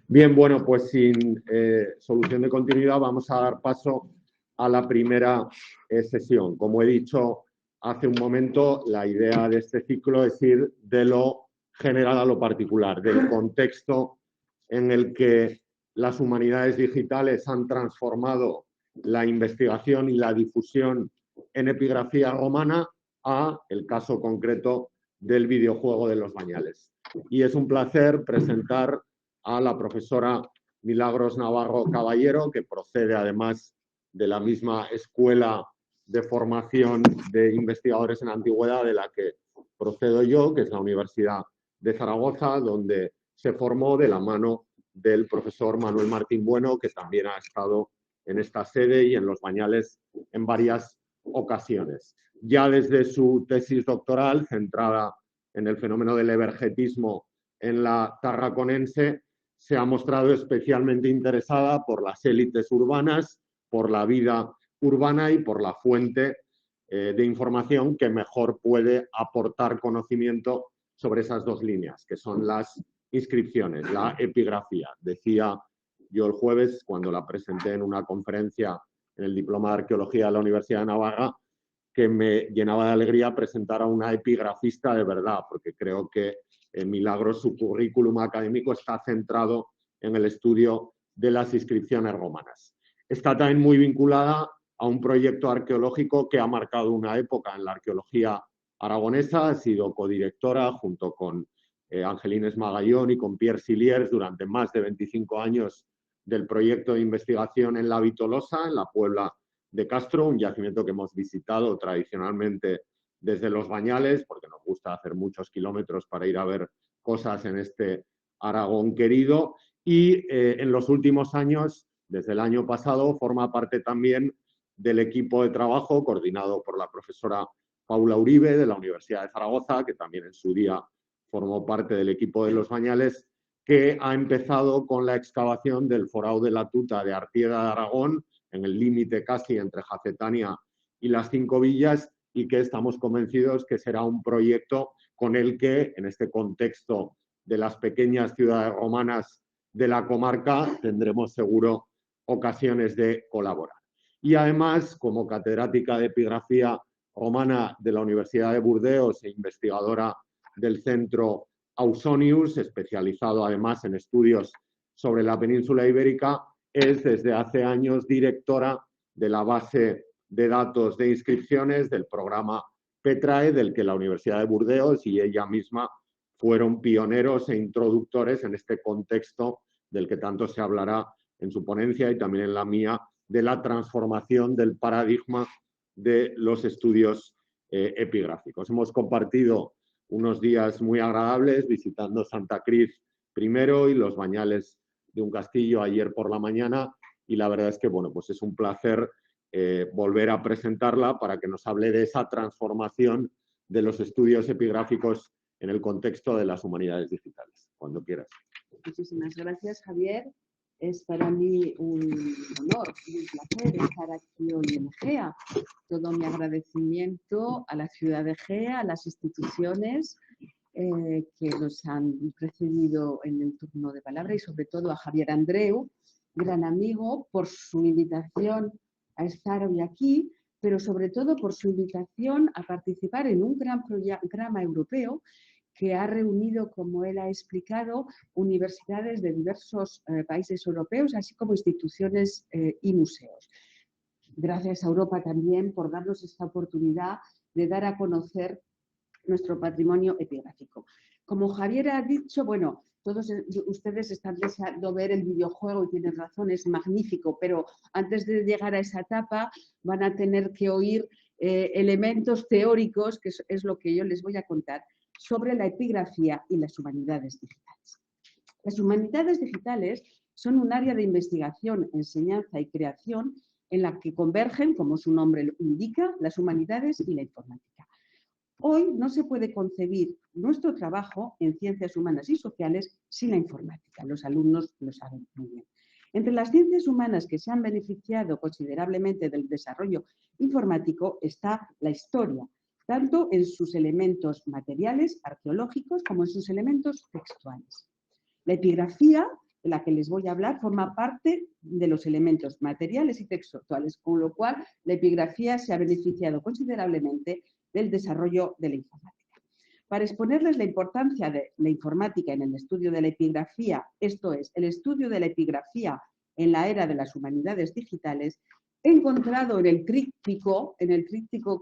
Bien, bueno, pues sin solución de continuidad vamos a dar paso a la primera sesión. Como he dicho hace un momento, la idea de este ciclo es ir de lo general a lo particular, del contexto en el que las humanidades digitales han transformado la investigación y la difusión en epigrafía romana a el caso concreto del videojuego de los Bañales. Y es un placer presentar a la profesora Milagros Navarro Caballero, que procede además de la misma escuela de formación de investigadores en antigüedad de la que procedo yo, que es la Universidad de Zaragoza, donde se formó de la mano del profesor Manuel Martín Bueno, que también ha estado en esta sede y en los Bañales en varias ocasiones. Ya desde su tesis doctoral, centrada en el fenómeno del evergetismo en la Tarraconense, se ha mostrado especialmente interesada por las élites urbanas, por la vida urbana y por la fuente de información que mejor puede aportar conocimiento sobre esas dos líneas, que son las inscripciones, la epigrafía. Decía yo el jueves, cuando la presenté en una conferencia en el Diploma de Arqueología de la Universidad de Navarra, que me llenaba de alegría presentar a una epigrafista de verdad, porque creo que Milagros, su currículum académico está centrado en el estudio de las inscripciones romanas. Está también muy vinculada a un proyecto arqueológico que ha marcado una época en la arqueología aragonesa, ha sido codirectora junto con Angelines Magallón y con Pierre Siliers durante más de 25 años del proyecto de investigación en la Vitolosa, en la Puebla de Castro, un yacimiento que hemos visitado tradicionalmente desde los Bañales, porque nos gusta hacer muchos kilómetros para ir a ver cosas en este Aragón querido. Y en los últimos años, desde el año pasado, forma parte también del equipo de trabajo coordinado por la profesora Paula Uribe de la Universidad de Zaragoza, que también en su día formó parte del equipo de los Bañales, que ha empezado con la excavación del Forao de la Tuta de Artieda de Aragón, en el límite casi entre Jacetania y las Cinco Villas, y que estamos convencidos que será un proyecto con el que, en este contexto de las pequeñas ciudades romanas de la comarca, tendremos seguro ocasiones de colaborar. Y además, como catedrática de epigrafía romana de la Universidad de Burdeos e investigadora del Centro Ausonius, especializado además en estudios sobre la península ibérica, es desde hace años directora de la base de datos de inscripciones del programa PETRAE, del que la Universidad de Burdeos y ella misma fueron pioneros e introductores en este contexto del que tanto se hablará en su ponencia y también en la mía, de la transformación del paradigma de los estudios epigráficos. Hemos compartido unos días muy agradables visitando Santa Cruz primero y los Bañales de un castillo ayer por la mañana, y la verdad es que bueno, pues es un placer volver a presentarla para que nos hable de esa transformación de los estudios epigráficos en el contexto de las humanidades digitales. Cuando quieras. Muchísimas gracias, Javier. Es para mí un honor y un placer estar aquí hoy en Egea. Todo mi agradecimiento a la ciudad de Egea, a las instituciones que nos han precedido en el turno de palabra y sobre todo a Javier Andreu, gran amigo, por su invitación a estar hoy aquí, pero sobre todo por su invitación a participar en un gran programa europeo que ha reunido, como él ha explicado, universidades de diversos países europeos, así como instituciones y museos. Gracias a Europa también por darnos esta oportunidad de dar a conocer nuestro patrimonio epigráfico. Como Javier ha dicho, bueno, todos ustedes están deseando ver el videojuego y tienen razón, es magnífico, pero antes de llegar a esa etapa van a tener que oír elementos teóricos, que es lo que yo les voy a contar, sobre la epigrafía y las humanidades digitales. Las humanidades digitales son un área de investigación, enseñanza y creación en la que convergen, como su nombre lo indica, las humanidades y la informática. Hoy no se puede concebir nuestro trabajo en ciencias humanas y sociales sin la informática. Los alumnos lo saben muy bien. Entre las ciencias humanas que se han beneficiado considerablemente del desarrollo informático está la historia, tanto en sus elementos materiales, arqueológicos, como en sus elementos textuales. La epigrafía de la que les voy a hablar forma parte de los elementos materiales y textuales, con lo cual la epigrafía se ha beneficiado considerablemente del desarrollo de la informática. Para exponerles la importancia de la informática en el estudio de la epigrafía, esto es, el estudio de la epigrafía en la era de las humanidades digitales, he encontrado en el tríptico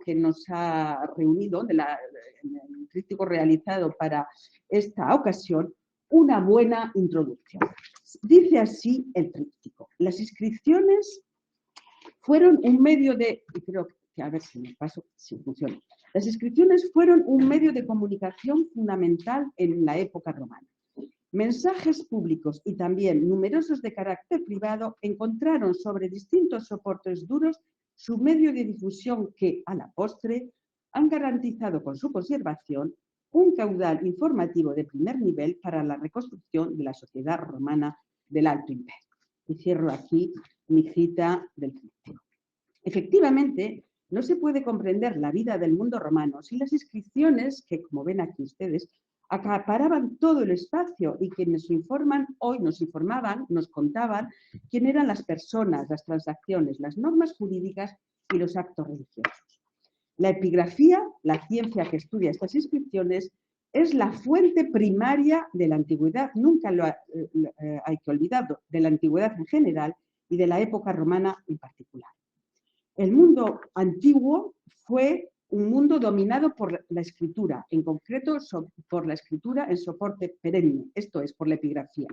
que nos ha reunido, en el tríptico realizado para esta ocasión, una buena introducción. Dice así el tríptico: las inscripciones fueron un medio de, y creo que a ver si me paso, si funciona. Las inscripciones fueron un medio de comunicación fundamental en la época romana. Mensajes públicos y también numerosos de carácter privado encontraron sobre distintos soportes duros su medio de difusión que, a la postre, han garantizado con su conservación un caudal informativo de primer nivel para la reconstrucción de la sociedad romana del Alto Imperio. Y cierro aquí mi cita del tríptico. Efectivamente, no se puede comprender la vida del mundo romano sin las inscripciones que, como ven aquí ustedes, acaparaban todo el espacio y quienes nos informaban, nos contaban quién eran las personas, las transacciones, las normas jurídicas y los actos religiosos. La epigrafía, la ciencia que estudia estas inscripciones, es la fuente primaria de la antigüedad, nunca hay que olvidarlo, de la antigüedad en general y de la época romana en particular. El mundo antiguo fue un mundo dominado por la escritura, en concreto por la escritura en soporte perenne, esto es, por la epigrafía.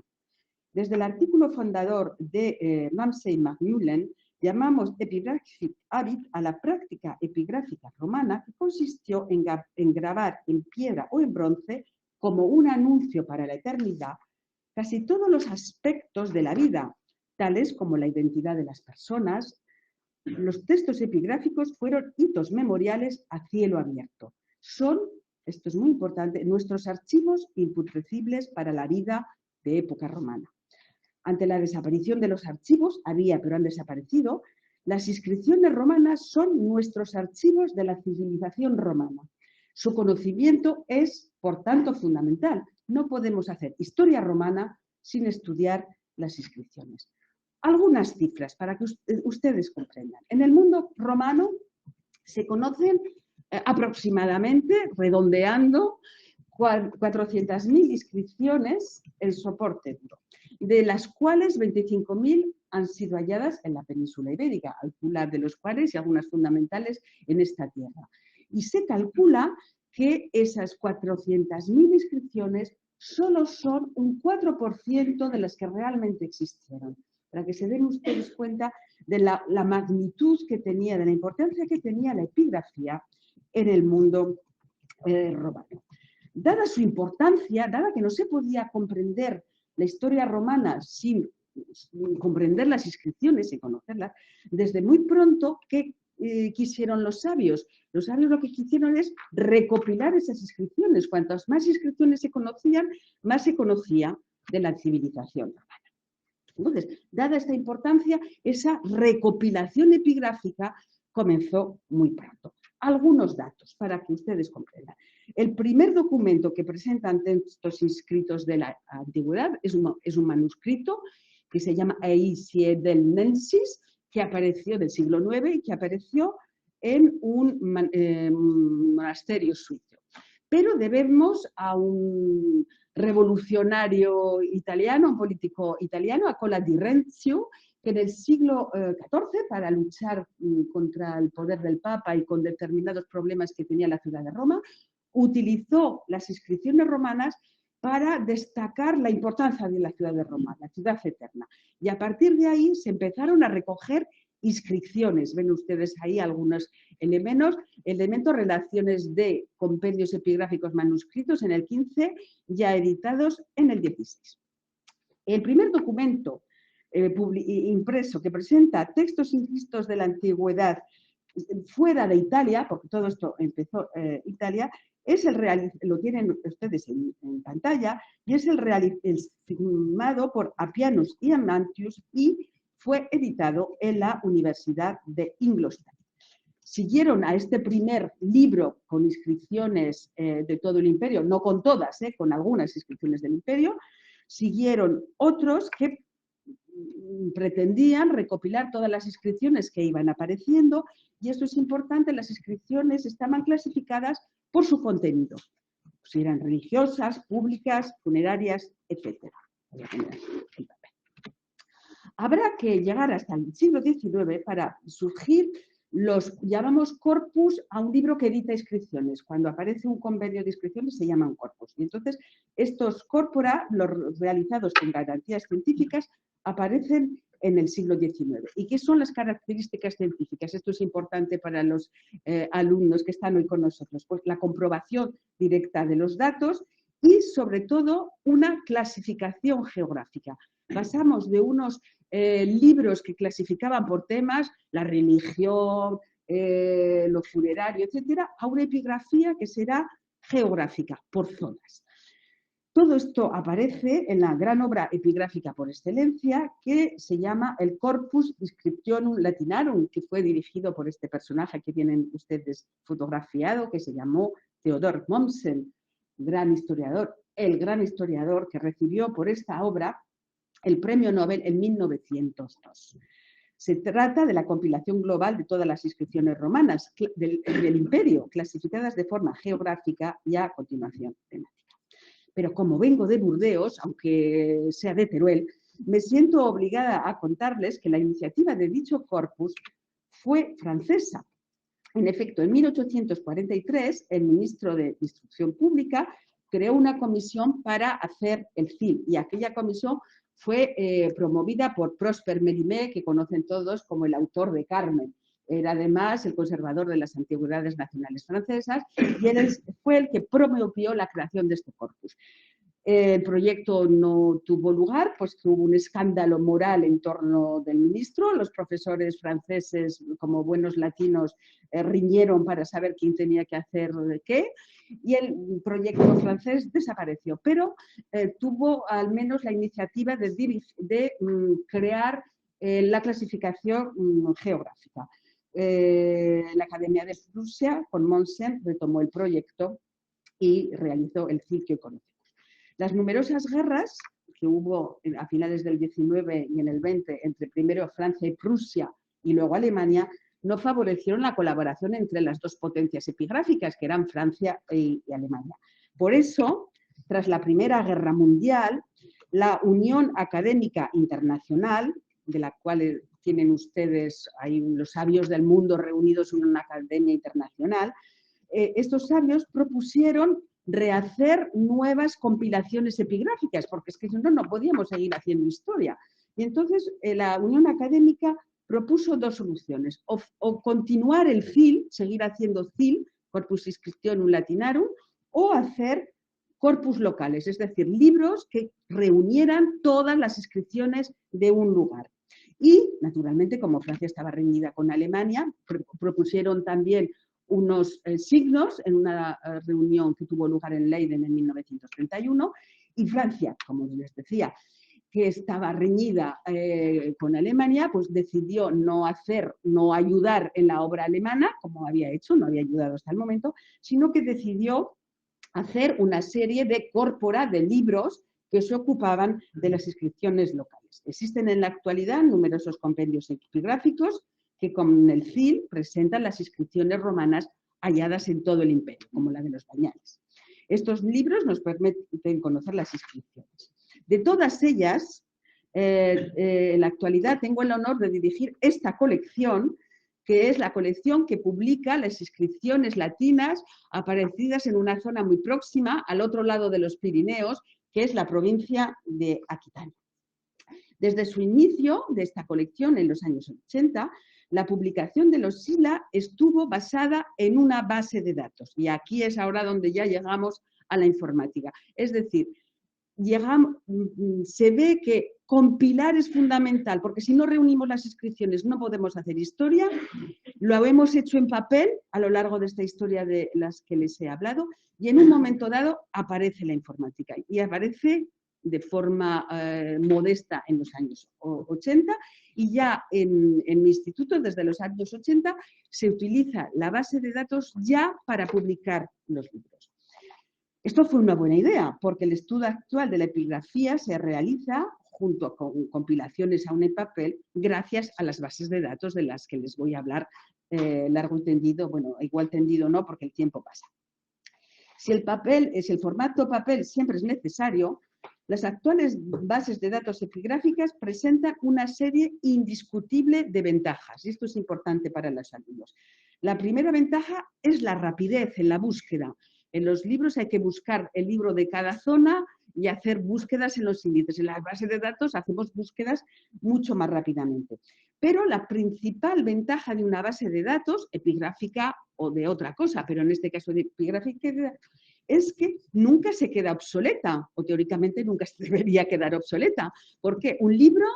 Desde el artículo fundador de Ramsay MacMillan, llamamos epigraphic habit a la práctica epigráfica romana que consistió en grabar en piedra o en bronce, como un anuncio para la eternidad, casi todos los aspectos de la vida, tales como la identidad de las personas. Los textos epigráficos fueron hitos memoriales a cielo abierto. Son, esto es muy importante, nuestros archivos imputrescibles para la vida de época romana. Ante la desaparición de los archivos, pero han desaparecido, las inscripciones romanas son nuestros archivos de la civilización romana. Su conocimiento es, por tanto, fundamental. No podemos hacer historia romana sin estudiar las inscripciones. Algunas cifras para que ustedes comprendan. En el mundo romano se conocen aproximadamente, redondeando, 400.000 inscripciones en soporte duro, de las cuales 25.000 han sido halladas en la península ibérica, algunas de los cuales y algunas fundamentales en esta tierra. Y se calcula que esas 400.000 inscripciones solo son un 4% de las que realmente existieron, para que se den ustedes cuenta de la magnitud que tenía, de la importancia que tenía la epigrafía en el mundo romano. Dada su importancia, dada que no se podía comprender la historia romana sin comprender las inscripciones y conocerlas, desde muy pronto, ¿qué quisieron los sabios? Los sabios lo que quisieron es recopilar esas inscripciones. Cuantas más inscripciones se conocían, más se conocía de la civilización romana. Entonces, dada esta importancia, esa recopilación epigráfica comenzó muy pronto. Algunos datos para que ustedes comprendan. El primer documento que presentan textos inscritos de la antigüedad es un manuscrito que se llama Aesidelnensis, que apareció del siglo IX y que apareció en un monasterio suizo. Pero debemos a un revolucionario italiano, un político italiano, Accola di Renzo, que en el siglo XIV, para luchar contra el poder del Papa y con determinados problemas que tenía la ciudad de Roma, utilizó las inscripciones romanas para destacar la importancia de la ciudad de Roma, la ciudad eterna. Y a partir de ahí se empezaron a recoger inscripciones. Ven ustedes ahí algunos elementos, relaciones de compendios epigráficos manuscritos en el 15, ya editados en el 16. El primer documento impreso que presenta textos inscritos de la antigüedad fuera de Italia, porque todo esto empezó en Italia, es lo tienen ustedes en pantalla, y es el firmado por Appianus y Amantius y fue editado en la Universidad de Ingolstadt. Siguieron a este primer libro con inscripciones de todo el imperio, no con todas, con algunas inscripciones del imperio, Siguieron otros que pretendían recopilar todas las inscripciones que iban apareciendo, y esto es importante, las inscripciones estaban clasificadas por su contenido, si eran religiosas, públicas, funerarias, etc. Habrá que llegar hasta el siglo XIX para surgir los, llamamos corpus a un libro que edita inscripciones. Cuando aparece un convenio de inscripciones se llama un corpus. Y entonces estos corpora, los realizados con garantías científicas, aparecen en el siglo XIX. ¿Y qué son las características científicas? Esto es importante para los alumnos que están hoy con nosotros. Pues la comprobación directa de los datos y, sobre todo, una clasificación geográfica. Pasamos de unos libros que clasificaban por temas, la religión, lo funerario, etcétera, a una epigrafía que será geográfica, por zonas. Todo esto aparece en la gran obra epigráfica por excelencia que se llama el Corpus Inscriptionum Latinarum, que fue dirigido por este personaje que tienen ustedes fotografiado, que se llamó Theodor Mommsen, gran historiador, el gran historiador que recibió por esta obra el premio Nobel en 1902. Se trata de la compilación global de todas las inscripciones romanas del imperio, clasificadas de forma geográfica y a continuación temática. Pero como vengo de Burdeos, aunque sea de Teruel, me siento obligada a contarles que la iniciativa de dicho corpus fue francesa. En efecto, en 1843, el ministro de Instrucción Pública creó una comisión para hacer el CIL, y aquella comisión fue promovida por Prosper Mérimée, que conocen todos como el autor de Carmen. Era además el conservador de las antigüedades nacionales francesas y él fue el que promovió la creación de este corpus. El proyecto no tuvo lugar, pues hubo un escándalo moral en torno del ministro. Los profesores franceses, como buenos latinos, riñeron para saber quién tenía que hacer qué, y el proyecto francés desapareció, pero tuvo al menos la iniciativa de crear la clasificación geográfica. La Academia de Prusia, con Mommsen, retomó el proyecto y realizó el CIL que conocemos. Las numerosas guerras que hubo a finales del XIX y en el XX entre primero Francia y Prusia y luego Alemania no favorecieron la colaboración entre las dos potencias epigráficas, que eran Francia y Alemania. Por eso, tras la Primera Guerra Mundial, la Unión Académica Internacional, de la cual tienen ustedes ahí los sabios del mundo reunidos en una academia internacional, estos sabios propusieron rehacer nuevas compilaciones epigráficas, porque es que si no, no podíamos seguir haciendo historia. Y entonces la Unión Académica propuso dos soluciones, o continuar el CIL, seguir haciendo CIL, Corpus Inscriptionum Latinarum, o hacer corpus locales, es decir, libros que reunieran todas las inscripciones de un lugar. Y, naturalmente, como Francia estaba reñida con Alemania, propusieron también unos signos en una reunión que tuvo lugar en Leiden en 1931, y Francia, como les decía, que estaba reñida con Alemania, pues decidió no ayudar en la obra alemana, como había hecho, no había ayudado hasta el momento, sino que decidió hacer una serie de corpora, de libros, que se ocupaban de las inscripciones locales. Existen en la actualidad numerosos compendios epigráficos que con el CIL presentan las inscripciones romanas halladas en todo el imperio, como la de los Bañales. Estos libros nos permiten conocer las inscripciones. De todas ellas, en la actualidad tengo el honor de dirigir esta colección, que es la colección que publica las inscripciones latinas aparecidas en una zona muy próxima, al otro lado de los Pirineos, que es la provincia de Aquitania. Desde su inicio de esta colección en los años 80, la publicación de los SILA estuvo basada en una base de datos. Y aquí es ahora donde ya llegamos a la informática. Es decir, se ve que compilar es fundamental, porque si no reunimos las inscripciones no podemos hacer historia. Lo hemos hecho en papel a lo largo de esta historia de las que les he hablado, y en un momento dado aparece la informática, y aparece de forma modesta en los años 80, y ya en mi instituto desde los años 80 se utiliza la base de datos ya para publicar los libros. Esto fue una buena idea, porque el estudio actual de la epigrafía se realiza junto con compilaciones aún en papel, gracias a las bases de datos de las que les voy a hablar largo y tendido, bueno, igual tendido no, porque el tiempo pasa. Si el formato papel siempre es necesario, las actuales bases de datos epigráficas presentan una serie indiscutible de ventajas, y esto es importante para los alumnos. La primera ventaja es la rapidez en la búsqueda. En los libros hay que buscar el libro de cada zona y hacer búsquedas en los índices. En las bases de datos hacemos búsquedas mucho más rápidamente. Pero la principal ventaja de una base de datos, epigráfica o de otra cosa, pero en este caso de epigráfica, es que nunca se queda obsoleta, o teóricamente nunca se debería quedar obsoleta, porque un libro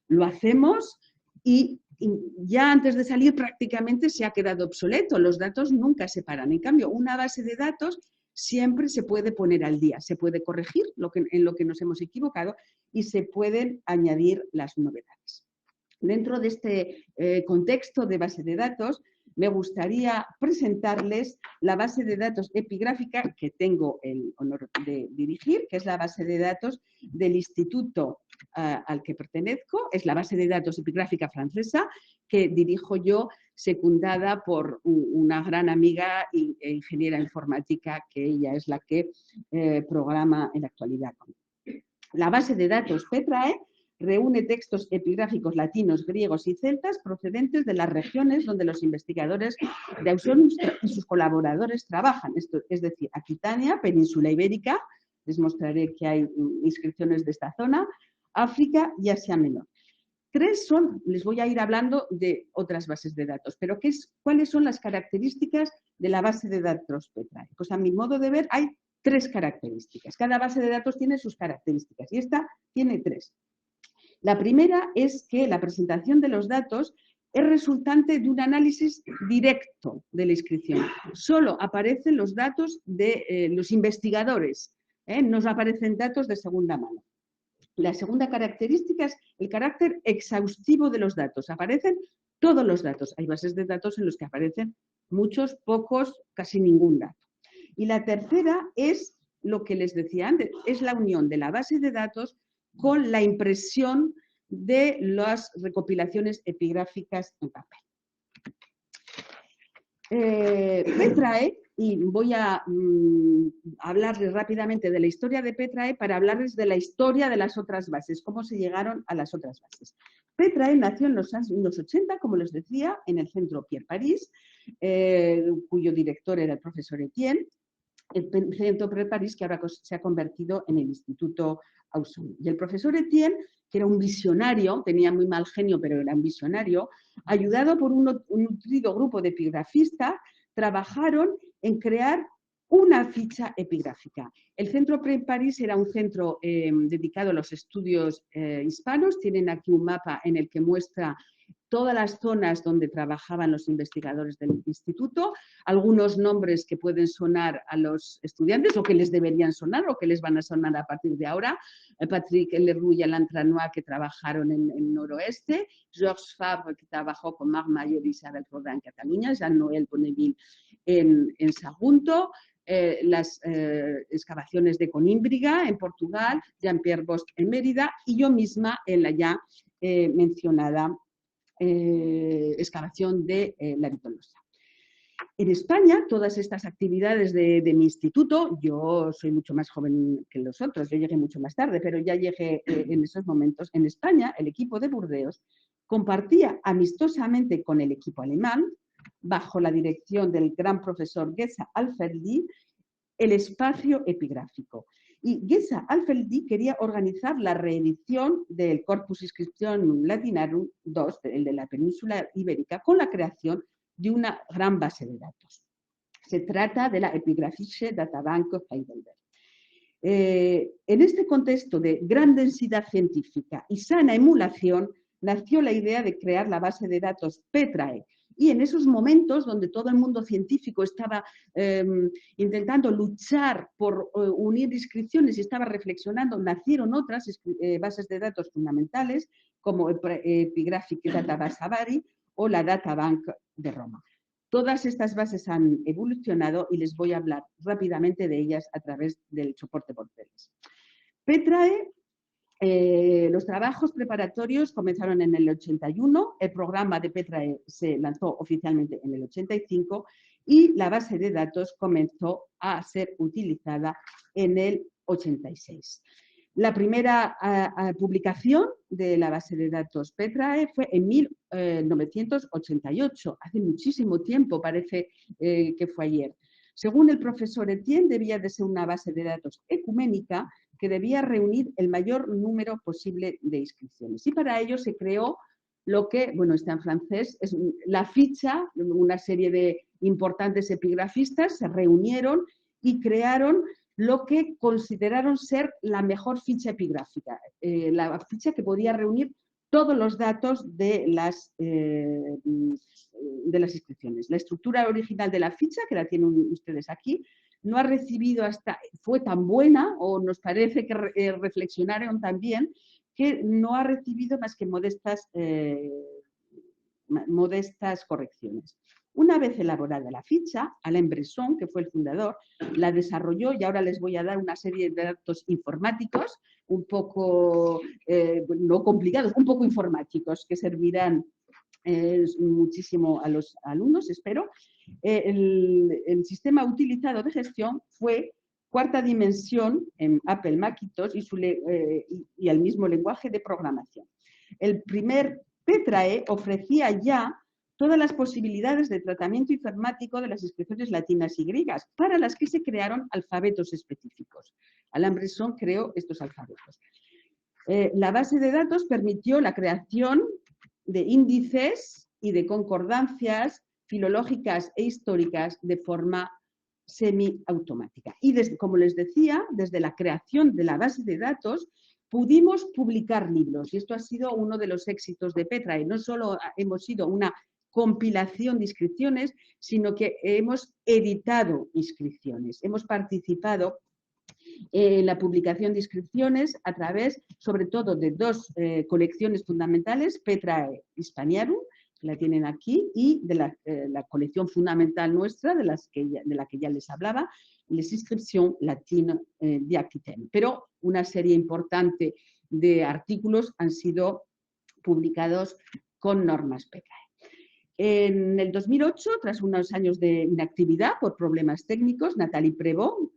lo hacemos y ya antes de salir prácticamente se ha quedado obsoleto, los datos nunca se paran. En cambio, una base de datos siempre se puede poner al día, se puede corregir en lo que nos hemos equivocado y se pueden añadir las novedades. Dentro de este contexto de base de datos, me gustaría presentarles la base de datos epigráfica que tengo el honor de dirigir, que es la base de datos del instituto al que pertenezco. Es la base de datos epigráfica francesa que dirijo yo, secundada por una gran amiga e ingeniera informática, que ella es la que programa en la actualidad. La base de datos Petrae reúne textos epigráficos latinos, griegos y celtas procedentes de las regiones donde los investigadores de Ausonius y sus colaboradores trabajan. Esto, es decir, Aquitania, península ibérica, les mostraré que hay inscripciones de esta zona, África y Asia Menor. Tres son, les voy a ir hablando de otras bases de datos, pero ¿cuáles son las características de la base de datos Petrae? Pues a mi modo de ver hay tres características. Cada base de datos tiene sus características y esta tiene tres. La primera es que la presentación de los datos es resultante de un análisis directo de la inscripción. Solo aparecen los datos de los investigadores, no aparecen datos de segunda mano. La segunda característica es el carácter exhaustivo de los datos. Aparecen todos los datos. Hay bases de datos en los que aparecen muchos, pocos, casi ningún dato. Y la tercera es lo que les decía antes, es la unión de la base de datos con la impresión de las recopilaciones epigráficas en papel. Petrae, y voy a hablarles rápidamente de la historia de Petrae para hablarles de la historia de las otras bases, cómo se llegaron a las otras bases. Petrae nació en los años 80, como les decía, en el centro Pierre Paris, cuyo director era el profesor Etienne, el centro Pierre Paris que ahora se ha convertido en el Instituto Ausonius. Y el profesor Etienne, que era un visionario, tenía muy mal genio, pero era un visionario, ayudado por un nutrido grupo de epigrafistas, trabajaron en crear una ficha epigráfica. El Centro Pierre Paris era un centro dedicado a los estudios hispanos. Tienen aquí un mapa en el que muestra todas las zonas donde trabajaban los investigadores del instituto, algunos nombres que pueden sonar a los estudiantes o que les deberían sonar o que les van a sonar a partir de ahora. Patrick Leroux y Alain Tranois, que trabajaron en el noroeste, Georges Fabre, que trabajó con Marc Mayor y Isabel Rodin en Cataluña, Jean-Noël Bonneville en Sagunto, las excavaciones de Conímbriga en Portugal, Jean-Pierre Bosch en Mérida y yo misma en la ya mencionada excavación de la Vitolosa. En España, todas estas actividades de mi instituto, yo soy mucho más joven que los otros, yo llegué mucho más tarde, pero ya llegué en esos momentos. En España, el equipo de Burdeos compartía amistosamente con el equipo alemán, bajo la dirección del gran profesor Geza Alfeldi, el espacio epigráfico. Y Geza Alfeldi quería organizar la reedición del Corpus Inscriptionum Latinarum II, el de la península ibérica, con la creación de una gran base de datos. Se trata de la Epigraphische Databank Heidelberg. En este contexto de gran densidad científica y sana emulación, nació la idea de crear la base de datos Petrae. Y en esos momentos donde todo el mundo científico estaba intentando luchar por unir inscripciones y estaba reflexionando, nacieron otras bases de datos fundamentales como Epigraphic Database Avari o la Databank de Roma. Todas estas bases han evolucionado y les voy a hablar rápidamente de ellas a través del soporte por redes. Petrae, los trabajos preparatorios comenzaron en el 81, el programa de Petrae se lanzó oficialmente en el 85 y la base de datos comenzó a ser utilizada en el 86. La primera publicación de la base de datos Petrae fue en 1988, hace muchísimo tiempo, parece que fue ayer. Según el profesor Etienne, debía de ser una base de datos ecuménica que debía reunir el mayor número posible de inscripciones. Y para ello se creó lo que, bueno, está en francés, es la ficha, una serie de importantes epigrafistas se reunieron y crearon lo que consideraron ser la mejor ficha epigráfica, la ficha que podía reunir todos los datos de las inscripciones. La estructura original de la ficha, que la tienen ustedes aquí, no ha recibido fue tan buena, o nos parece que reflexionaron también, que no ha recibido más que modestas correcciones. Una vez elaborada la ficha, Alain Bresson, que fue el fundador, la desarrolló y ahora les voy a dar una serie de datos informáticos, un poco, no complicados, un poco informáticos, que servirán muchísimo a los alumnos, espero. El sistema utilizado de gestión fue cuarta dimensión en Apple Macintosh y el mismo lenguaje de programación. El primer Petrae ofrecía ya todas las posibilidades de tratamiento informático de las inscripciones latinas y griegas, para las que se crearon alfabetos específicos. Alain Bresson creó estos alfabetos. La base de datos permitió la creación de índices y de concordancias filológicas e históricas de forma semiautomática. Y como les decía, desde la creación de la base de datos pudimos publicar libros, y esto ha sido uno de los éxitos de Petrae. No solo hemos sido una compilación de inscripciones, sino que hemos editado inscripciones. Hemos participado en la publicación de inscripciones a través, sobre todo, de dos colecciones fundamentales, Petrae Hispaniarum, que la tienen aquí, y de la colección fundamental nuestra, de la que ya les hablaba, Les Inscriptions Latines d'Aquitaine. Pero una serie importante de artículos han sido publicados con normas Petrae. En el 2008, tras unos años de inactividad por problemas técnicos, Nathalie Prévost,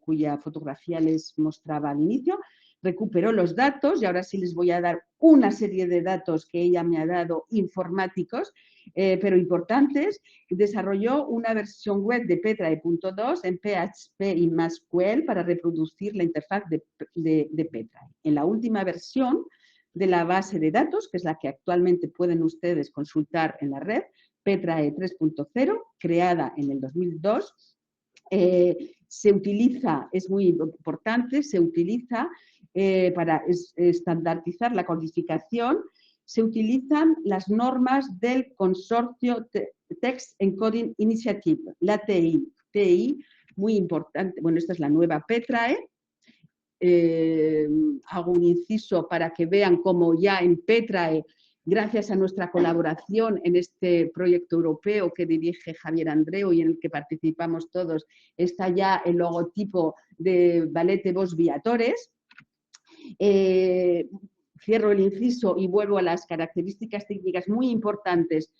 cuya fotografía les mostraba al inicio, recuperó los datos, y ahora sí les voy a dar una serie de datos que ella me ha dado informáticos, pero importantes. Desarrolló una versión web de Petrae.2 en PHP y MySQL para reproducir la interfaz de Petrae. En la última versión de la base de datos, que es la que actualmente pueden ustedes consultar en la red, Petrae 3.0, creada en el 2002, se utiliza, es muy importante, se utiliza para estandarizar la codificación, se utilizan las normas del Consorcio Text Encoding Initiative, la TI, muy importante. Bueno, esta es la nueva Petrae. Hago un inciso para que vean cómo ya en Petrae, gracias a nuestra colaboración en este proyecto europeo que dirige Javier Andreu y en el que participamos todos, está ya el logotipo de Valete Vos Viatores. Cierro el inciso y vuelvo a las características técnicas muy importantes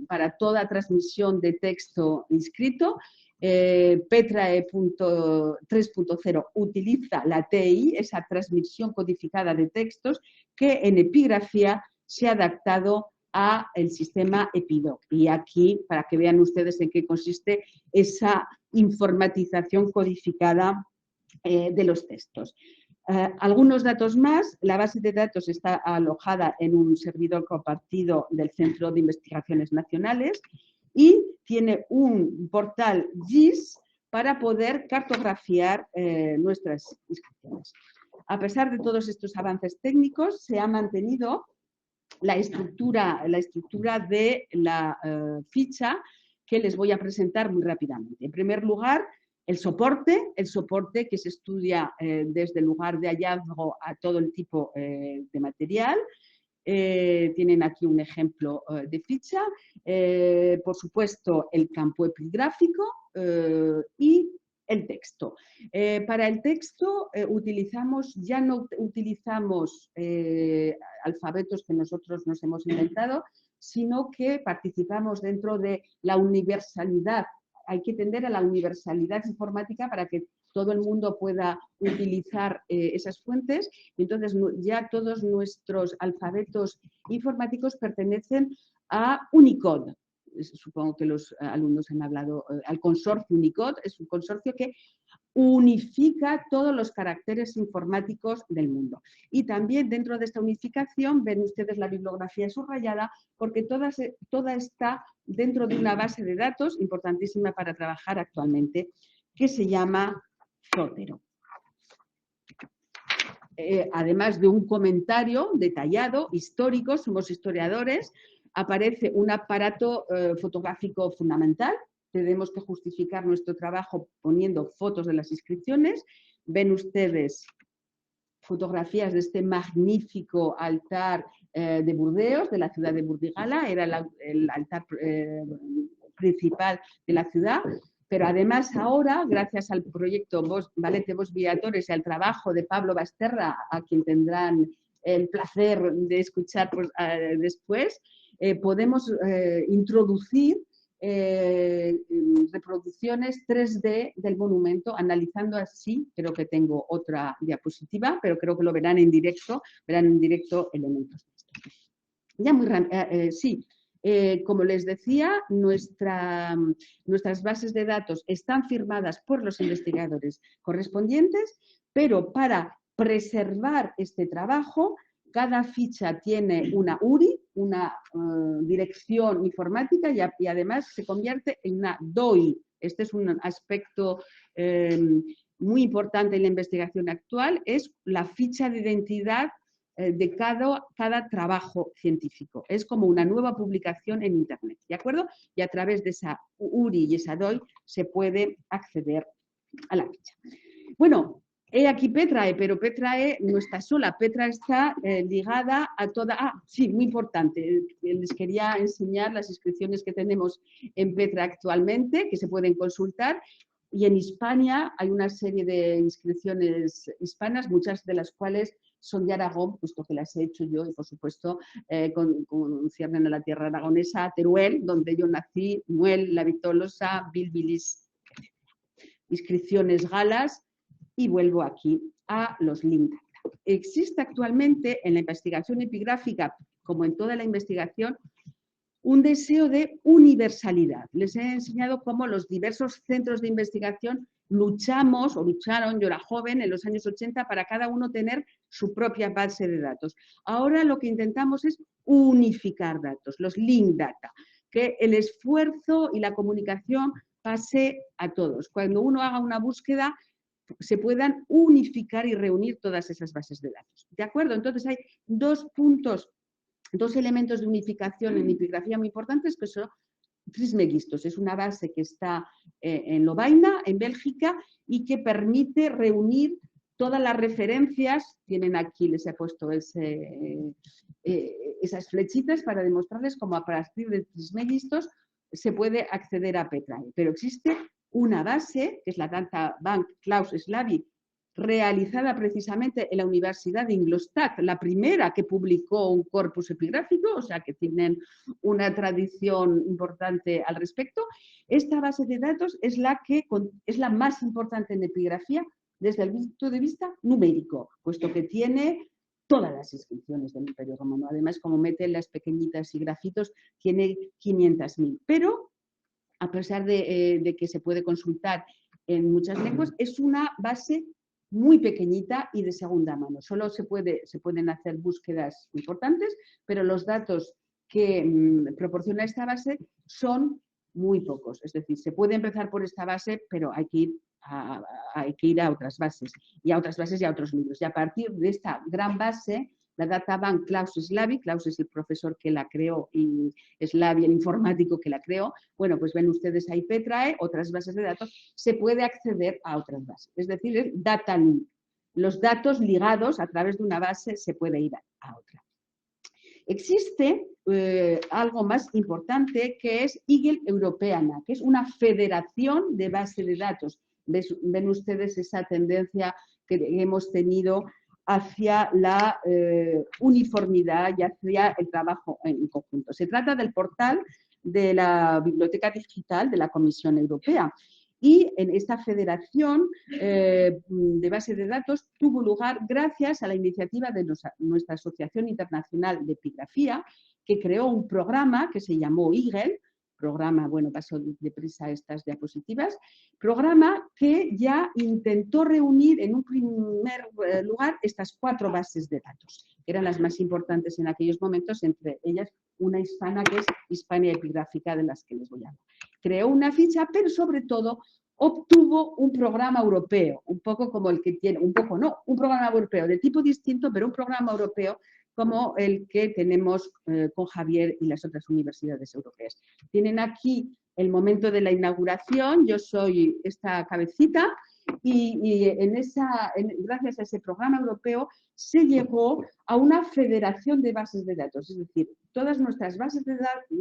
para toda transmisión de texto inscrito. Petrae 3.0 utiliza la TI, esa transmisión codificada de textos, que en epigrafía se ha adaptado al sistema Epidoc. Y aquí, para que vean ustedes en qué consiste esa informatización codificada de los textos. Algunos datos más. La base de datos está alojada en un servidor compartido del Centro de Investigaciones Nacionales y tiene un portal GIS para poder cartografiar nuestras inscripciones. A pesar de todos estos avances técnicos, se ha mantenido la estructura de la ficha, que les voy a presentar muy rápidamente. En primer lugar, el soporte que se estudia desde el lugar de hallazgo a todo el tipo de material. Tienen aquí un ejemplo de ficha. Por supuesto, el campo epigráfico y el texto. Para el texto ya no utilizamos alfabetos que nosotros nos hemos inventado, sino que participamos dentro de la universalidad. Hay que tender a la universalidad informática para que todo el mundo pueda utilizar esas fuentes. Y entonces ya todos nuestros alfabetos informáticos pertenecen a Unicode. Supongo que los alumnos han hablado al consorcio Unicode. Es un consorcio que unifica todos los caracteres informáticos del mundo. Y también dentro de esta unificación ven ustedes la bibliografía subrayada, porque toda está dentro de una base de datos importantísima para trabajar actualmente, que se llama Zotero. Además de un comentario detallado, histórico, somos historiadores, aparece un aparato fotográfico fundamental. Tenemos que justificar nuestro trabajo poniendo fotos de las inscripciones. Ven ustedes fotografías de este magnífico altar de Burdeos, de la ciudad de Burdigala, era el altar principal de la ciudad. Pero además ahora, gracias al proyecto Valete Vos Viatores y al trabajo de Pablo Basterra, a quien tendrán el placer de escuchar después, podemos introducir reproducciones 3D del monumento, analizando así, creo que tengo otra diapositiva, pero creo que lo verán en directo elementos de esto. Ya muy sí. Como les decía, nuestras bases de datos están firmadas por los investigadores correspondientes, pero para preservar este trabajo, cada ficha tiene una URI, una dirección informática, y además se convierte en una DOI. Este es un aspecto muy importante en la investigación actual, es la ficha de identidad de cada trabajo científico. Es como una nueva publicación en Internet, ¿de acuerdo? Y a través de esa URI y esa DOI se puede acceder a la ficha. Bueno, he aquí Petrae, pero Petrae no está sola. Petrae está ligada a toda... sí, muy importante. Les quería enseñar las inscripciones que tenemos en Petrae actualmente, que se pueden consultar. Y en Hispania hay una serie de inscripciones hispanas, muchas de las cuales son de Aragón, puesto que las he hecho yo, y por supuesto conciernen a la tierra aragonesa, a Teruel, donde yo nací, Muel, La Vitolosa, Bilbilis, inscripciones galas, y vuelvo aquí a los link data. Existe actualmente en la investigación epigráfica, como en toda la investigación, un deseo de universalidad. Les he enseñado cómo los diversos centros de investigación lucharon, yo era joven, en los años 80, para cada uno tener su propia base de datos. Ahora lo que intentamos es unificar datos, los link data, que el esfuerzo y la comunicación pase a todos. Cuando uno haga una búsqueda, se puedan unificar y reunir todas esas bases de datos. ¿De acuerdo? Entonces hay dos elementos de unificación en epigrafía muy importantes, que son Trismegistos. Es una base que está en Lovaina, en Bélgica, y que permite reunir todas las referencias. Tienen aquí, les he puesto esas flechitas para demostrarles cómo a partir de Trismegistos se puede acceder a Petrae. Pero existe una base, que es la Databank Klaus Slavi, realizada precisamente en la Universidad de Ingolstadt, la primera que publicó un corpus epigráfico, o sea que tienen una tradición importante al respecto. Esta base de datos es la más importante en epigrafía desde el punto de vista numérico, puesto que tiene todas las inscripciones del Imperio Romano. Además, como mete las pequeñitas y grafitos, tiene 500.000. Pero, a pesar de que se puede consultar en muchas lenguas, es una base muy pequeñita y de segunda mano. Solo se pueden hacer búsquedas importantes, pero los datos que proporciona esta base son muy pocos. Es decir, se puede empezar por esta base, pero hay que ir a otras bases y a otros libros. Y a partir de esta gran base, la Databank Klaus Slavi, Klaus es el profesor que la creó y Slavi el informático que la creó, bueno, pues ven ustedes ahí Petrae, otras bases de datos, se puede acceder a otras bases. Es decir, es data link. Los datos ligados a través de una base se puede ir a otra. Existe algo más importante que es Eagle Europeana, que es una federación de base de datos. Ven ustedes esa tendencia que hemos tenido hacia la uniformidad y hacia el trabajo en conjunto. Se trata del portal de la Biblioteca Digital de la Comisión Europea. Y en esta federación de base de datos tuvo lugar gracias a la iniciativa de nuestra Asociación Internacional de Epigrafía, que creó un programa que se llamó Eagle, programa, bueno, paso deprisa estas diapositivas, programa que ya intentó reunir en un primer lugar estas 4 bases de datos, que eran las más importantes en aquellos momentos, entre ellas una hispana que es Hispania Epigráfica, de las que les voy a hablar. Creó una ficha, pero sobre todo obtuvo un programa europeo, un poco como el que tiene, un poco no, un programa europeo de tipo distinto, pero un programa europeo como el que tenemos con Javier y las otras universidades europeas. Tienen aquí el momento de la inauguración, yo soy esta cabecita y gracias a ese programa europeo se llegó a una federación de bases de datos, es decir, todas nuestras bases de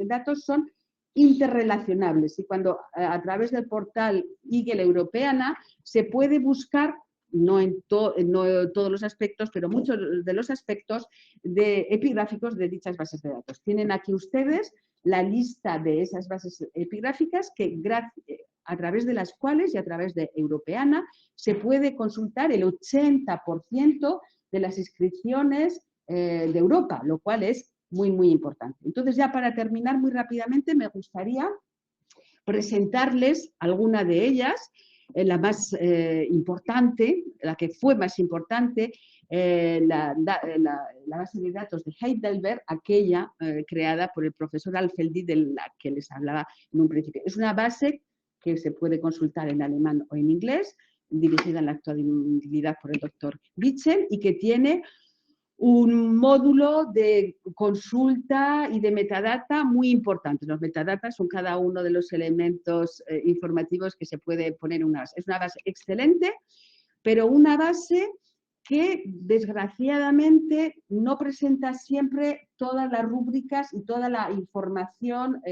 datos son interrelacionables y cuando a través del portal Eagle Europeana se puede buscar, no en todos los aspectos, pero muchos de los aspectos epigráficos de dichas bases de datos. Tienen aquí ustedes la lista de esas bases epigráficas que a través de las cuales y a través de Europeana se puede consultar el 80% de las inscripciones de Europa, lo cual es muy, muy importante. Entonces, ya para terminar muy rápidamente, me gustaría presentarles alguna de ellas, la más importante, la que fue más importante, la base de datos de Heidelberg, aquella creada por el profesor Alfeldi, de la que les hablaba en un principio. Es una base que se puede consultar en alemán o en inglés, dirigida en la actualidad por el doctor Bichel, y que tiene un módulo de consulta y de metadata muy importante. Los metadatas son cada uno de los elementos informativos que se puede poner en una base. Es una base excelente, pero una base que desgraciadamente no presenta siempre todas las rúbricas y toda la información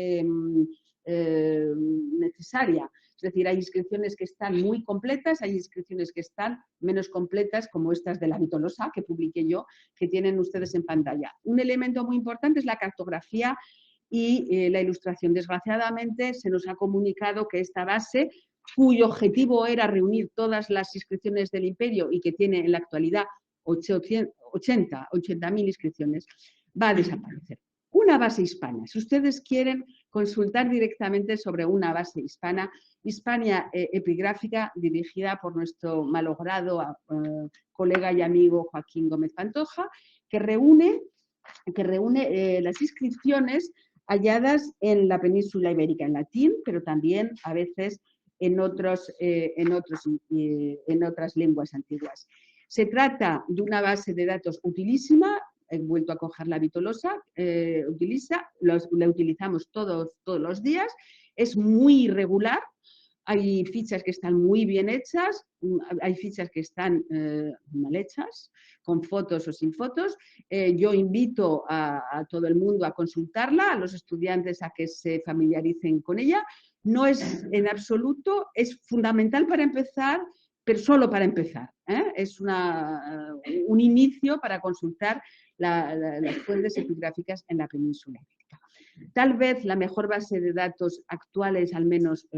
necesaria. Es decir, hay inscripciones que están muy completas, hay inscripciones que están menos completas, como estas de la Vitolosa, que publiqué yo, que tienen ustedes en pantalla. Un elemento muy importante es la cartografía y la ilustración. Desgraciadamente, se nos ha comunicado que esta base, cuyo objetivo era reunir todas las inscripciones del imperio y que tiene en la actualidad 80.000 inscripciones, va a desaparecer. Una base hispana. Si ustedes quieren consultar directamente sobre una base hispana, Hispania Epigráfica, dirigida por nuestro malogrado colega y amigo Joaquín Gómez Pantoja, que reúne las inscripciones halladas en la península ibérica en latín, pero también a veces en otras lenguas antiguas. Se trata de una base de datos utilísima. He vuelto a coger la Vitolosa, la utilizamos todos los días, es muy irregular, hay fichas que están muy bien hechas, hay fichas que están mal hechas, con fotos o sin fotos. Yo invito a todo el mundo a consultarla, a los estudiantes a que se familiaricen con ella. No es en absoluto, es fundamental para empezar, pero solo para empezar. Es un inicio para consultar las fuentes epigráficas en la península ibérica. Tal vez la mejor base de datos actuales, al menos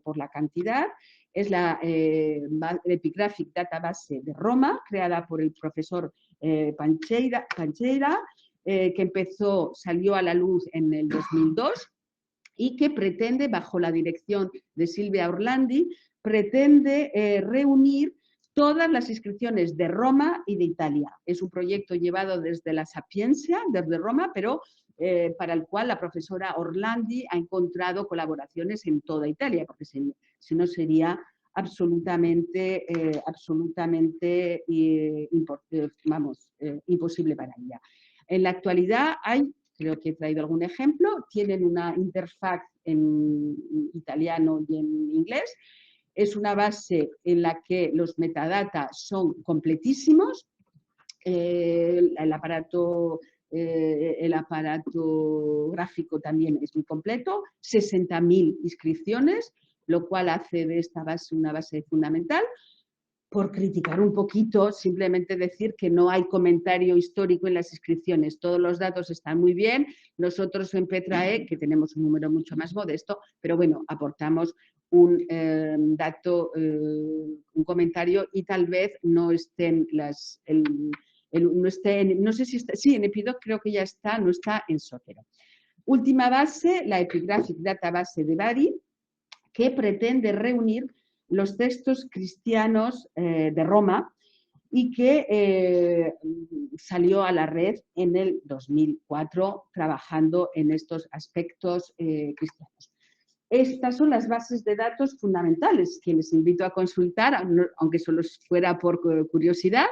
por la cantidad, es la Epigraphic Database de Roma, creada por el profesor Pancheira, que salió a la luz en el 2002 y que pretende, bajo la dirección de Silvia Orlandi, pretende reunir todas las inscripciones de Roma y de Italia. Es un proyecto llevado desde la Sapienza, desde Roma, pero para el cual la profesora Orlandi ha encontrado colaboraciones en toda Italia, porque si no sería absolutamente imposible para ella. En la actualidad creo que he traído algún ejemplo, tienen una interfaz en italiano y en inglés. Es una base en la que los metadatas son completísimos. El aparato el aparato gráfico también es muy completo, 60.000 inscripciones, lo cual hace de esta base una base fundamental. Por criticar un poquito, simplemente decir que no hay comentario histórico en las inscripciones. Todos los datos están muy bien. Nosotros en Petrae, que tenemos un número mucho más modesto, pero bueno, aportamos un dato, un comentario y tal vez no estén no sé si está, sí, en Epidoc creo que ya está, no está en Sotero. Última base, la Epigraphic Database de Bari, que pretende reunir los textos cristianos de Roma y que salió a la red en el 2004 trabajando en estos aspectos cristianos. Estas son las bases de datos fundamentales que les invito a consultar, aunque solo fuera por curiosidad,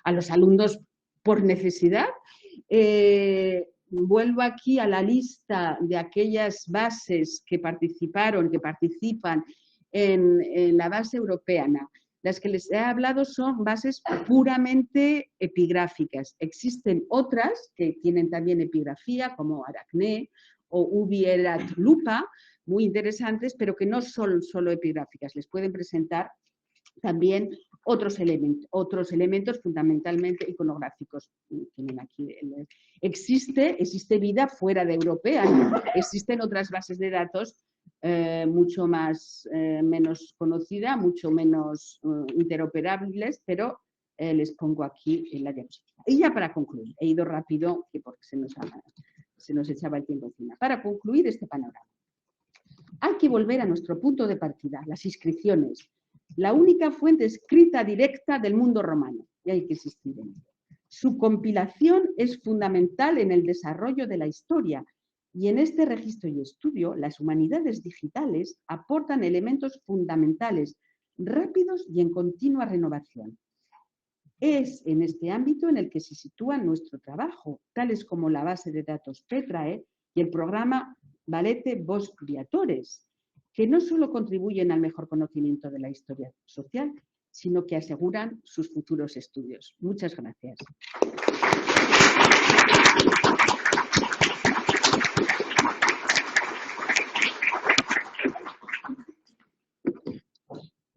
a los alumnos por necesidad. Vuelvo aquí a la lista de aquellas bases que participan en la base europea. Las que les he hablado son bases puramente epigráficas. Existen otras que tienen también epigrafía, como Aracne o Ubi Erat Lupa, muy interesantes, pero que no son solo epigráficas. Les pueden presentar también otros elementos fundamentalmente iconográficos. Tienen aquí existe vida fuera de europea, ¿no? Existen otras bases de datos mucho menos conocidas, mucho menos interoperables, pero les pongo aquí en la diapositiva. Y ya para concluir, he ido rápido porque se nos echaba el tiempo encima. Para concluir este panorama, hay que volver a nuestro punto de partida, las inscripciones, la única fuente escrita directa del mundo romano, y hay que insistir en ello. Su compilación es fundamental en el desarrollo de la historia, y en este registro y estudio, las humanidades digitales aportan elementos fundamentales, rápidos y en continua renovación. Es en este ámbito en el que se sitúa nuestro trabajo, tales como la base de datos Petrae y el programa Valete Vos Viatores, que no solo contribuyen al mejor conocimiento de la historia social, sino que aseguran sus futuros estudios. Muchas gracias.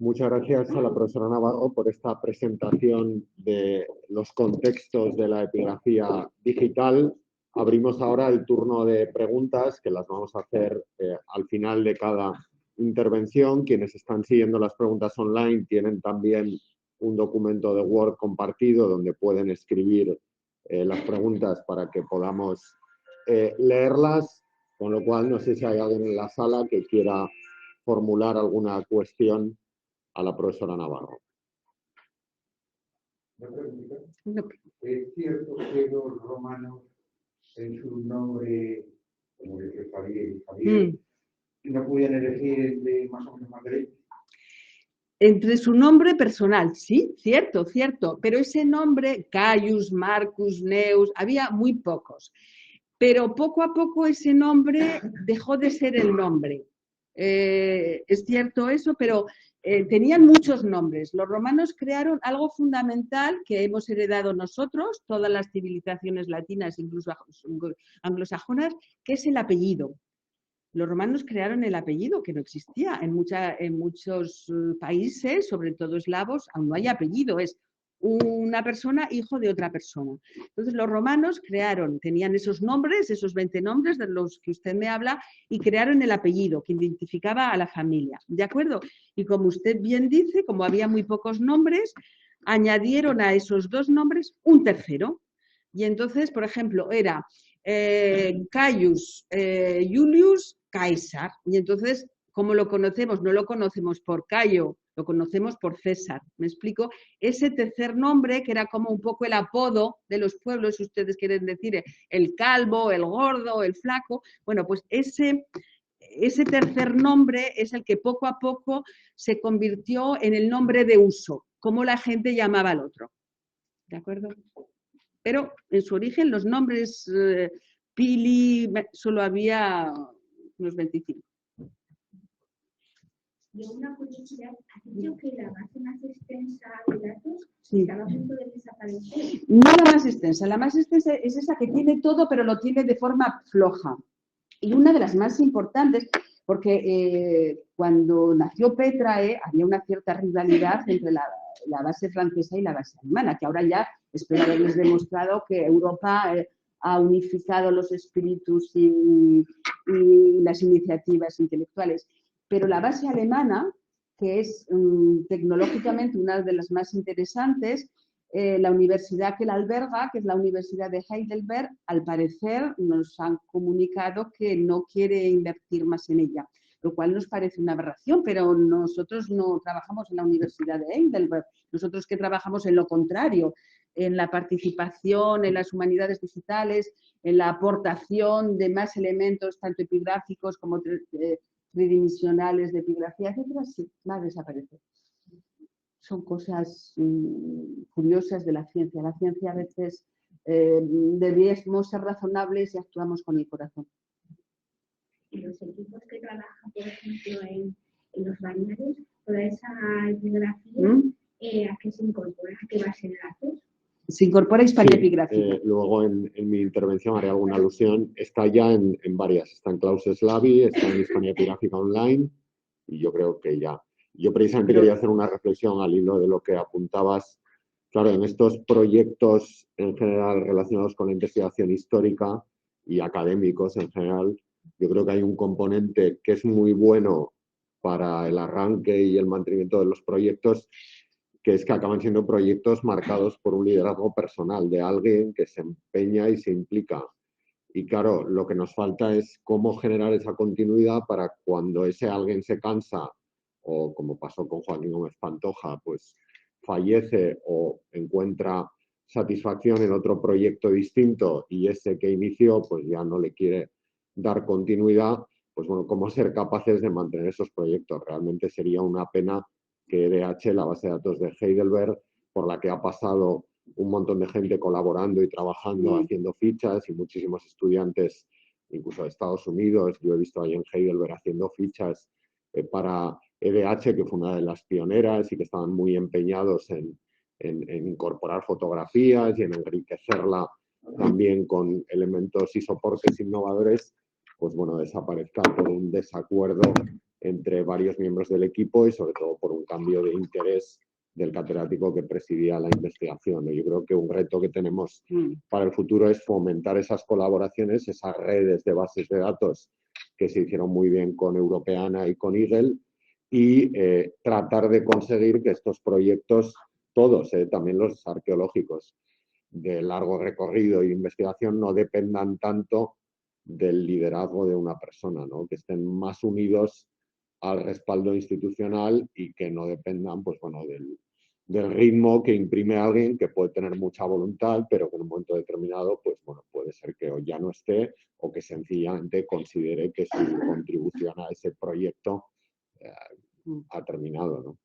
Muchas gracias a la profesora Navarro por esta presentación de los contextos de la epigrafía digital. Abrimos ahora el turno de preguntas, que las vamos a hacer al final de cada intervención. Quienes están siguiendo las preguntas online tienen también un documento de Word compartido donde pueden escribir las preguntas para que podamos leerlas, con lo cual no sé si hay alguien en la sala que quiera formular alguna cuestión a la profesora Navarro. ¿Es cierto que los romanos en su nombre, como dice Javier, no podían elegir entre más o menos Margarita? Entre su nombre personal, sí, cierto, pero ese nombre, Caius, Marcus, Neus, había muy pocos. Pero poco a poco ese nombre dejó de ser el nombre. Es cierto eso, pero tenían muchos nombres. Los romanos crearon algo fundamental que hemos heredado nosotros, todas las civilizaciones latinas, incluso anglosajonas, que es el apellido. Los romanos crearon el apellido, que no existía. En muchos países, sobre todo eslavos, aún no hay apellido, es una persona hijo de otra persona. Entonces los romanos tenían esos nombres, esos 20 nombres de los que usted me habla, y crearon el apellido que identificaba a la familia, ¿de acuerdo? Y como usted bien dice, como había muy pocos nombres, añadieron a esos dos nombres un tercero. Y entonces, por ejemplo, era Caius Julius Caesar. Y entonces, ¿cómo lo conocemos? No lo conocemos por Cayo, lo conocemos por César. ¿Me explico? Ese tercer nombre, que era como un poco el apodo de los pueblos, si ustedes quieren decir el calvo, el gordo, el flaco, bueno, pues ese tercer nombre es el que poco a poco se convirtió en el nombre de uso, como la gente llamaba al otro. ¿De acuerdo? Pero en su origen los nombres Pili solo había unos 25. Yo una curiosidad, ¿has dicho que la base más extensa de datos Sí. estaba a punto de desaparecer? No la más extensa es esa que tiene todo, pero lo tiene de forma floja. Y una de las más importantes, porque cuando nació Petrae había una cierta rivalidad entre la base francesa y la base alemana, que ahora ya espero haberles demostrado que Europa ha unificado los espíritus y las iniciativas intelectuales. Pero la base alemana, que es tecnológicamente una de las más interesantes, la universidad que la alberga, que es la Universidad de Heidelberg, al parecer nos han comunicado que no quiere invertir más en ella, lo cual nos parece una aberración, pero nosotros no trabajamos en la Universidad de Heidelberg, nosotros que trabajamos en lo contrario, en la participación en las humanidades digitales, en la aportación de más elementos, tanto epigráficos como tridimensionales de epigrafía, etcétera, sí, va a desaparecer. Son cosas curiosas de la ciencia. La ciencia a veces deberíamos ser razonables y actuamos con el corazón. Y los equipos que trabajan, por ejemplo, en los balnearios, toda esa epigrafía, ¿a qué se incorpora? ¿A qué base de datos? Se incorpora Hispania Epigráfica. Luego en mi intervención haré alguna alusión. Está ya en varias. Está en Klaus Slavi, está en Hispania Epigráfica Online y yo creo que ya. Yo precisamente quería hacer una reflexión al hilo de lo que apuntabas. Claro, en estos proyectos en general relacionados con la investigación histórica y académicos en general, yo creo que hay un componente que es muy bueno para el arranque y el mantenimiento de los proyectos, que es que acaban siendo proyectos marcados por un liderazgo personal de alguien que se empeña y se implica. Y claro, lo que nos falta es cómo generar esa continuidad para cuando ese alguien se cansa, o como pasó con Joaquín Gómez Pantoja, pues fallece o encuentra satisfacción en otro proyecto distinto y ese que inició pues ya no le quiere dar continuidad, pues bueno, cómo ser capaces de mantener esos proyectos. Realmente sería una pena que EDH, la base de datos de Heidelberg, por la que ha pasado un montón de gente colaborando y trabajando, haciendo fichas y muchísimos estudiantes, incluso de Estados Unidos. Yo he visto ahí en Heidelberg haciendo fichas para EDH, que fue una de las pioneras y que estaban muy empeñados en incorporar fotografías y en enriquecerla también con elementos y soportes innovadores, pues bueno, desaparezca por un desacuerdo entre varios miembros del equipo y sobre todo por un cambio de interés del catedrático que presidía la investigación. Yo creo que un reto que tenemos para el futuro es fomentar esas colaboraciones, esas redes de bases de datos que se hicieron muy bien con Europeana y con Eagle, y tratar de conseguir que estos proyectos, todos, también los arqueológicos, de largo recorrido e investigación, no dependan tanto del liderazgo de una persona, ¿no? Que estén más unidos al respaldo institucional y que no dependan, pues bueno, del ritmo que imprime alguien que puede tener mucha voluntad, pero que en un momento determinado, pues bueno, puede ser que ya no esté o que sencillamente considere que su contribución a ese proyecto ha terminado, ¿no?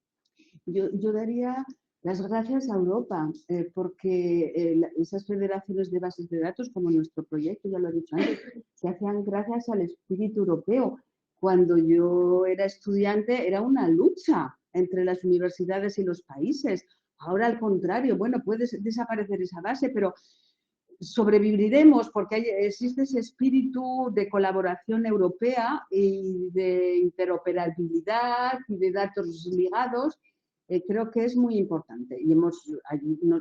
Yo daría las gracias a Europa, porque esas federaciones de bases de datos, como nuestro proyecto, ya lo he dicho antes, se hacían gracias al espíritu europeo. Cuando yo era estudiante era una lucha entre las universidades y los países. Ahora, al contrario, bueno, puede desaparecer esa base, pero sobreviviremos porque existe ese espíritu de colaboración europea y de interoperabilidad y de datos ligados. Creo que es muy importante y nos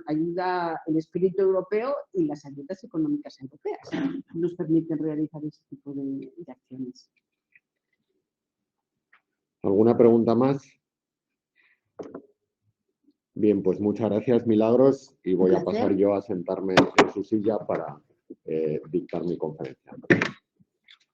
ayuda el espíritu europeo y las ayudas económicas europeas. Nos permiten realizar ese tipo de acciones. ¿Alguna pregunta más? Bien, pues muchas gracias, Milagros, y voy a pasar yo a sentarme en su silla para dictar mi conferencia.